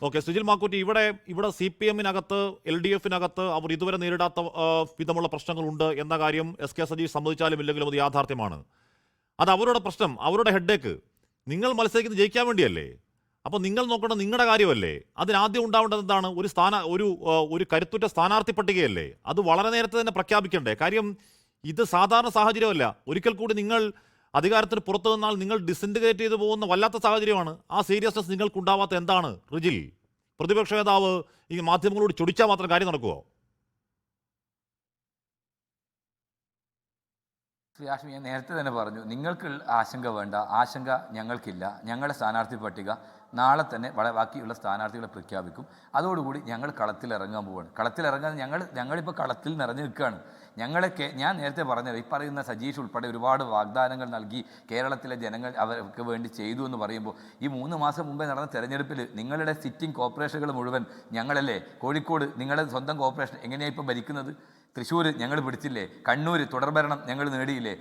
Okay, Sujil മാക്കൂറ്റി, ഇവിടെ CPM-നകത്ത് LDF-നകത്ത് അവർ ഇതുവരെ നേരിടാത്ത വിധമുള്ള പ്രശ്നങ്ങളുണ്ട് എന്ന കാര്യം SK സജീവ് സമ്മതിച്ചാലും ഇല്ലെങ്കിലും അത് യാഥാർത്ഥ്യമാണ്. അത് അവരുടെ പ്രശ്നം, അവരുടെ ഹെഡേക്ക്. നിങ്ങൾ മത്സരിക്കുന്നത് ജയിക്കാൻ വേണ്ടിയല്ലേ? അപ്പോൾ നിങ്ങൾ നോക്കേണ്ട നിങ്ങളുടെ കാര്യമല്ലേ? അതിനാദ്യം ഉണ്ടാവേണ്ടത് എന്താണ്? ഒരു കരുത്തുറ്റ സ്ഥാനാർത്ഥി പട്ടികയല്ലേ? അത് വളരെ നേരത്തെ തന്നെ പ്രഖ്യാപിക്കണ്ടേ? കാര്യം ഇത് സാധാരണ സാഹചര്യമല്ല. ഒരിക്കൽ കൂടി നിങ്ങൾ അധികാരത്തിന് പുറത്തു നിന്നാൽ നിങ്ങൾ ഡിസിൻറ്റഗ്രേറ്റ് ചെയ്തു പോകുന്ന വല്ലാത്ത സാഹചര്യമാണ്. ആ സീരിയസ്നെസ് നിങ്ങൾക്കുണ്ടാവാത്ത എന്താണ് റിജിൽ? പ്രതിപക്ഷ നേതാവ് ഈ മാധ്യമങ്ങളോട് ചൊടിച്ചാൽ മാത്രം കാര്യം നടക്കുമോ? ശ്രീ ഹാഷ്മി, ഞാൻ നേരത്തെ തന്നെ പറഞ്ഞു, നിങ്ങൾക്ക് ആശങ്ക വേണ്ട, ആശങ്ക ഞങ്ങൾക്കില്ല. ഞങ്ങളുടെ സ്ഥാനാർത്ഥി പട്ടിക നാളെ തന്നെ ബാക്കിയുള്ള സ്ഥാനാർത്ഥികളെ പ്രഖ്യാപിക്കും. അതോടുകൂടി ഞങ്ങൾ കളത്തിലിറങ്ങാൻ പോവുകയാണ്. കളത്തിലിറങ്ങാൻ ഞങ്ങളിപ്പോൾ കളത്തിൽ നിറഞ്ഞു നിൽക്കുകയാണ്. ഞാൻ നേരത്തെ പറഞ്ഞത്, ഈ പറയുന്ന സജീഷ് ഉൾപ്പെടെ ഒരുപാട് വാഗ്ദാനങ്ങൾ നൽകി കേരളത്തിലെ ജനങ്ങൾ അവർക്ക് വേണ്ടി ചെയ്തു എന്ന് പറയുമ്പോൾ, ഈ 3 മാസം മുമ്പേ നടന്ന തെരഞ്ഞെടുപ്പിൽ നിങ്ങളുടെ സിറ്റിംഗ് കോർപ്പറേഷനുകൾ മുഴുവൻ ഞങ്ങളല്ലേ? കോഴിക്കോട് നിങ്ങളുടെ സ്വന്തം കോർപ്പറേഷൻ എങ്ങനെയാണ് ഇപ്പോൾ ഭരിക്കുന്നത്? തൃശ്ശൂർ ഞങ്ങൾ പിടിച്ചില്ലേ? കണ്ണൂർ തുടർഭരണം ഞങ്ങൾ നേടിയില്ലേ?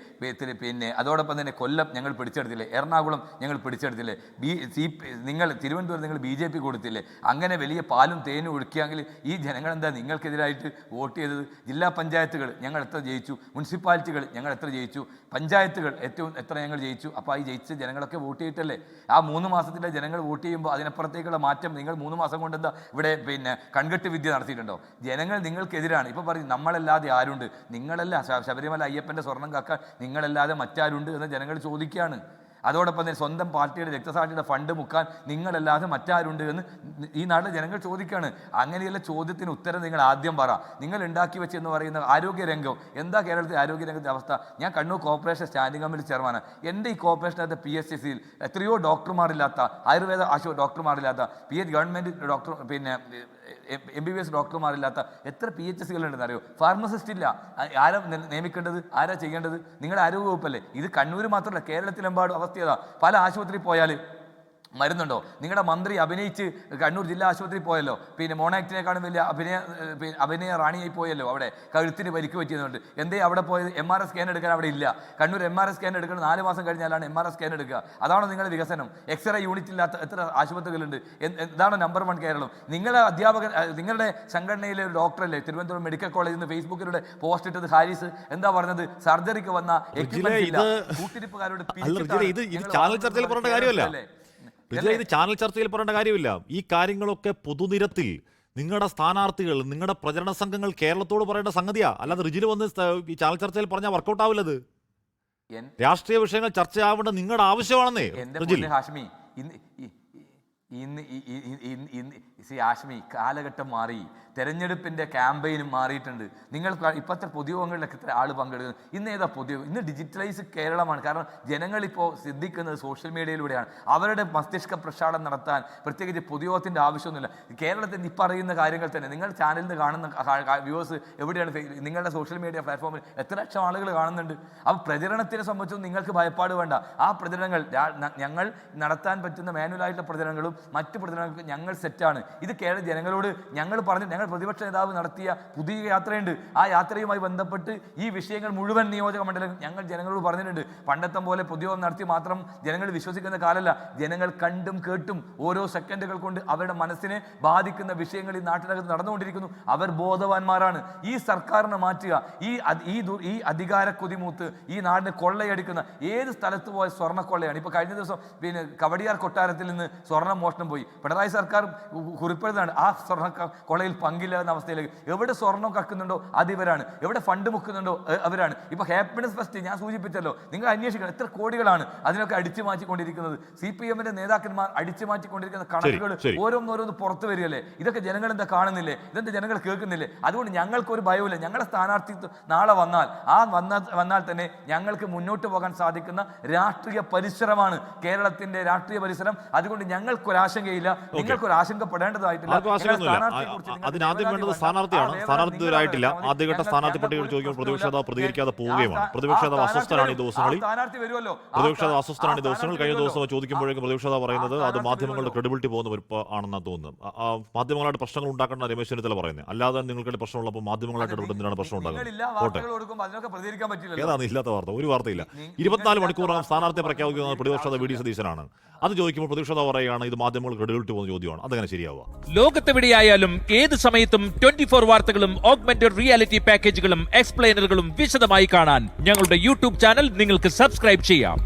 പിന്നെ അതോടൊപ്പം തന്നെ കൊല്ലം ഞങ്ങൾ പിടിച്ചെടുത്തില്ലേ? എറണാകുളം ഞങ്ങൾ പിടിച്ചെടുത്തില്ലേ? നിങ്ങൾ തിരുവനന്തപുരം നിങ്ങൾ BJP കൊടുത്തില്ലേ? അങ്ങനെ വലിയ പാലും തേനും ഒഴുക്കിയെങ്കിൽ ഈ ജനങ്ങൾ എന്താ നിങ്ങൾക്കെതിരായിട്ട് വോട്ട് ചെയ്തത്? ജില്ലാ പഞ്ചായത്തുകൾ ഞങ്ങൾ എത്ര ജയിച്ചു? മുനിസിപ്പാലിറ്റികൾ ഞങ്ങൾ എത്ര ജയിച്ചു? പഞ്ചായത്തുകൾ എത്ര ഞങ്ങൾ ജയിച്ചു? അപ്പോൾ ഈ ജയിച്ച ജനങ്ങളൊക്കെ വോട്ട് ചെയ്തിട്ടല്ലേ? ആ 3 മാസത്തിലെ ജനങ്ങൾ വോട്ട് ചെയ്യുമ്പോൾ അതിനപ്പുറത്തേക്കുള്ള മാറ്റം നിങ്ങൾ 3 മാസം കൊണ്ട് എന്താ ഇവിടെ കൺകെട്ട് വിദ്യ നടത്തിയിട്ടുണ്ടോ? ജനങ്ങൾ നിങ്ങൾക്കെതിരാണ്. ഇപ്പോൾ പറയും നമ്മളല്ലാതെ ആരുണ്ട്? നിങ്ങളല്ല ശബരിമല അയ്യപ്പൻ്റെ സ്വർണം കാക്കാൻ നിങ്ങളല്ലാതെ മറ്റാരുണ്ട് എന്ന് ജനങ്ങൾ ചോദിക്കുകയാണ്. അതോടൊപ്പം തന്നെ സ്വന്തം പാർട്ടിയുടെ രക്തസാക്ഷിയുടെ ഫണ്ട് മുക്കാൻ നിങ്ങളല്ലാതെ മറ്റാരുണ്ട് എന്ന് ഈ നാട്ടിലെ ജനങ്ങൾ ചോദിക്കുകയാണ്. അങ്ങനെയുള്ള ചോദ്യത്തിന് ഉത്തരം നിങ്ങൾ ആദ്യം പറ. നിങ്ങൾ ഉണ്ടാക്കി വെച്ചെന്ന് പറയുന്ന ആരോഗ്യരംഗം എന്താ? കേരളത്തിലെ ആരോഗ്യരംഗത്തെ അവസ്ഥ? ഞാൻ കണ്ണൂർ കോർപ്പറേഷൻ സ്റ്റാൻഡിംഗ് കമ്മിറ്റി ചെയർമാനാണ്. എൻ്റെ ഈ കോർപ്പറേഷനകത്ത് PSCയിൽ എത്രയോ ഡോക്ടർമാരില്ലാത്ത, ആയുർവേദ ഡോക്ടർമാരില്ലാത്ത, ഗവൺമെൻറ് ഡോക്ടർ MBBS ഡോക്ടർമാരില്ലാത്ത എത്ര PHCകളുണ്ടെന്ന് അറിയോ? ഫാർമസിസ്റ്റ് ഇല്ല. ആരാ നിയമിക്കേണ്ടത്? ആരാ ചെയ്യേണ്ടത്? നിങ്ങളുടെ ആരോഗ്യ വകുപ്പല്ലേ? ഇത് കണ്ണൂർ മാത്രമല്ല, കേരളത്തിലെമ്പാടും അവസ്ഥ ഏതാ? പല ആശുപത്രിയിൽ പോയാൽ മരുന്നുണ്ടോ? നിങ്ങളുടെ മന്ത്രി അഭിനയിച്ച് കണ്ണൂർ ജില്ലാ ആശുപത്രിയിൽ പോയല്ലോ. മോണാക്ടിനെക്കാളും വലിയ അഭിനയ റാണിയായി പോയല്ലോ. അവിടെ കഴുത്തിന് പരിക്ക് പറ്റിയതുകൊണ്ട് എന്തേ അവിടെ പോയത്? MRI സ്കാൻ എടുക്കാൻ അവിടെ ഇല്ല. കണ്ണൂർ MRI സ്കാൻ എടുക്കണം 4 മാസം കഴിഞ്ഞാലാണ് MRI സ്കാൻ എടുക്കുക. അതാണോ നിങ്ങളുടെ വികസനം? എക്സ്റേ യൂണിറ്റ് ഇല്ലാത്ത എത്ര ആശുപത്രികളുണ്ട്? ഇതാണ് നമ്പർ 1 കേരളം. നിങ്ങളുടെ നിങ്ങളുടെ സംഘടനയിലെ ഒരു ഡോക്ടറല്ലേ തിരുവനന്തപുരം മെഡിക്കൽ കോളേജിൽ നിന്ന് ഫേസ്ബുക്കിലൂടെ പോസ്റ്റ് ഇട്ടത് ഹാരിസ്? എന്താ പറഞ്ഞത്? സർജറിക്ക് വന്ന കൂട്ടിരിപ്പുകാരോട് ഇത് ചാനൽ ചർച്ചയിൽ പറയേണ്ട കാര്യമില്ല. ഈ കാര്യങ്ങളൊക്കെ പൊതുനിരത്തിൽ നിങ്ങളുടെ സ്ഥാനാർത്ഥികൾ, നിങ്ങളുടെ പ്രചരണ സംഘങ്ങൾ കേരളത്തോട് പറയേണ്ട സംഗതിയാ. അല്ലാതെ റിജിൽ വന്ന് ഈ ചാനൽ ചർച്ചയിൽ പറഞ്ഞാൽ വർക്കൗട്ട് ആവില്ലത്. രാഷ്ട്രീയ വിഷയങ്ങൾ ചർച്ചയാവേണ്ട നിങ്ങളുടെ ആവശ്യമാണെന്നേ റിജിൽ. ഹാഷ്മി, ഹാഷ്മി, കാലഘട്ടം മാറി. തെരഞ്ഞെടുപ്പിൻ്റെ ക്യാമ്പയിനും മാറിയിട്ടുണ്ട്. നിങ്ങൾ ഇപ്പോഴത്തെ പൊതുയോഗങ്ങളിലൊക്കെ എത്ര ആൾ പങ്കെടുക്കുന്നു? ഇന്ന് ഏതാ പൊതുയോഗം? ഇന്ന് ഡിജിറ്റലൈസ് കേരളമാണ്. കാരണം ജനങ്ങളിപ്പോൾ ശ്രദ്ധിക്കുന്നത് സോഷ്യൽ മീഡിയയിലൂടെയാണ്. അവരുടെ മസ്തിഷ്ക പ്രക്ഷാളനം നടത്താൻ പ്രത്യേകിച്ച് പൊതുയോഗത്തിൻ്റെ ആവശ്യമൊന്നുമില്ല. കേരളത്തിൽ ഈ പറയുന്ന കാര്യങ്ങൾ തന്നെ നിങ്ങൾ ചാനലിൽ നിന്ന് കാണുന്ന വ്യൂവേഴ്സ് എവിടെയാണ്? നിങ്ങളുടെ സോഷ്യൽ മീഡിയ പ്ലാറ്റ്ഫോമിൽ എത്ര ലക്ഷം ആളുകൾ കാണുന്നുണ്ട്? അപ്പോൾ പ്രചരണത്തിനെ സംബന്ധിച്ചും നിങ്ങൾക്ക് ഭയപ്പാട് വേണ്ട. ആ പ്രചരണങ്ങൾ ഞങ്ങൾ നടത്താൻ പറ്റുന്ന മാനുവലായിട്ടുള്ള പ്രചരണങ്ങളും മറ്റു പ്രചരണങ്ങൾക്ക് ഞങ്ങൾ സെറ്റാണ്. ഇത് കേരള ജനങ്ങളോട് ഞങ്ങൾ ഞങ്ങൾ പ്രതിപക്ഷ നേതാവ് നടത്തിയ പുതിയ യാത്രയുണ്ട്. ആ യാത്രയുമായി ബന്ധപ്പെട്ട് ഈ വിഷയങ്ങൾ മുഴുവൻ നിയോജക മണ്ഡലം ഞങ്ങൾ ജനങ്ങളോട് പറഞ്ഞിട്ടുണ്ട്. പണ്ടത്തെ പോലെ പൊതുയോഗം നടത്തി മാത്രം ജനങ്ങൾ വിശ്വസിക്കുന്ന കാലമല്ല. ജനങ്ങൾ കണ്ടും കേട്ടും ഓരോ സെക്കൻഡുകൾ കൊണ്ട് അവരുടെ മനസ്സിനെ ബാധിക്കുന്ന വിഷയങ്ങൾ ഈ നാട്ടിനകത്ത് നടന്നുകൊണ്ടിരിക്കുന്നു. അവർ ബോധവാന്മാരാണ്. ഈ സർക്കാരിനെ മാറ്റുക, ഈ അധികാര കൊതിമൂത്ത് ഈ നാടിനെ കൊള്ളയടിക്കുന്ന ഏത് സ്ഥലത്ത് പോയ സ്വർണ്ണക്കൊള്ളയാണ്. ഇപ്പോൾ കഴിഞ്ഞ ദിവസം കവടിയാർ കൊട്ടാരത്തിൽ നിന്ന് സ്വർണ്ണ മോഷണം പോയി. പിണറായി സർക്കാർ കുറിപ്പെടുന്നതാണ് ആ സ്വർണ്ണ കൊള്ളയിൽ പങ്കില്ലാത്ത അവസ്ഥയിലേക്ക്. എവിടെ സ്വർണം കക്കുന്നുണ്ടോ അത് ഇവരാണ്. എവിടെ ഫണ്ട് മുക്കുന്നുണ്ടോ അവരാണ്. ഇപ്പോൾ ഹാപ്പിനെസ് ഫസ്റ്റ് ഞാൻ സൂചിപ്പിച്ചല്ലോ. നിങ്ങൾ അന്വേഷിക്കണം എത്ര കോടികളാണ് അതിനൊക്കെ അടിച്ചു മാറ്റിക്കൊണ്ടിരിക്കുന്നത്. CPM-ന്റെ നേതാക്കന്മാർ അടിച്ചു മാറ്റിക്കൊണ്ടിരിക്കുന്ന കണക്കുകൾ ഓരോന്നോരോന്ന് പുറത്തു വരികയല്ലേ. ഇതൊക്കെ ജനങ്ങൾ എന്താ കാണുന്നില്ലേ? ഇതെന്താ ജനങ്ങൾ കേൾക്കുന്നില്ലേ? അതുകൊണ്ട് ഞങ്ങൾക്കൊരു ഭയമില്ല. ഞങ്ങളുടെ സ്ഥാനാർത്ഥിത്വം നാളെ വന്നാൽ തന്നെ ഞങ്ങൾക്ക് മുന്നോട്ട് പോകാൻ സാധിക്കുന്ന രാഷ്ട്രീയ പരിസരമാണ് കേരളത്തിന്റെ രാഷ്ട്രീയ പരിസരം. അതുകൊണ്ട് ഞങ്ങൾക്കൊരാശങ്കയില്ല. നിങ്ങൾക്കൊരാശങ്കപ്പെടേണ്ടതായിട്ടില്ല. അതിനാദ്യം വേണ്ടത് സ്ഥാനാർത്ഥിയാണ്. സ്ഥാനാർത്ഥിയായിട്ടില്ല. ആദ്യഘട്ട സ്ഥാനാർത്ഥി പട്ടികകൾ ചോദിക്കുമ്പോൾ പ്രതിപക്ഷ നേതാവ് പ്രതികരിക്കാതെ പോവുകയാണ്. പ്രതിപക്ഷ നേതാവ് അസ്വസ്ഥനാണ് ഈ ദിവസങ്ങളിൽ. കഴിഞ്ഞ ദിവസം ചോദിക്കുമ്പോഴേക്കും പ്രതിപക്ഷ നേതാവ് പറയുന്നത് അത് മാധ്യമങ്ങളുടെ ക്രെഡിബിലിറ്റി പോകുന്ന ആണെന്നാണ് തോന്നുന്നത്. മാധ്യമങ്ങളായിട്ട് പ്രശ്നങ്ങൾ ഉണ്ടാക്കുന്ന രമേശ് ചെന്നിത്തല പറയുന്നത്. അല്ലാതെ നിങ്ങൾക്കിടെ പ്രശ്നമുള്ളപ്പോൾ മാധ്യമങ്ങളായിട്ട് ഇടപെടുന്നതിനാണ് പ്രശ്നം ഉണ്ടാകുന്നത്. ഏതാണ് ഇല്ലാത്ത വാർത്ത? ഒരു വാർത്തയില്ല. 24 മണിക്കൂറകം സ്ഥാനാർത്ഥിയെ പ്രഖ്യാപിക്കുന്നത് പ്രതിപക്ഷ നേതാവ് VD സതീശനാണ്. അത് ചോദിക്കുമ്പോൾ പ്രതിപക്ഷ നേതാവ് പറയുകയാണ് ഇത് മാധ്യമങ്ങൾ ക്രെഡിബിലിറ്റി പോകുന്ന ചോദ്യമാണ്. അതങ്ങനെ ശരിയാവുക? ലോകത്തെവിടെയായാലും ഏത് സമയത്തും 24 വാർത്തകളും ഓഗ്മെന്റഡ് റിയാലിറ്റി പാക്കേജുകളും എക്സ്പ്ലെയിനറുകളും വിശദമായി കാണാൻ ഞങ്ങളുടെ യൂട്യൂബ് ചാനൽ നിങ്ങൾക്ക് സബ്സ്ക്രൈബ് ചെയ്യാം.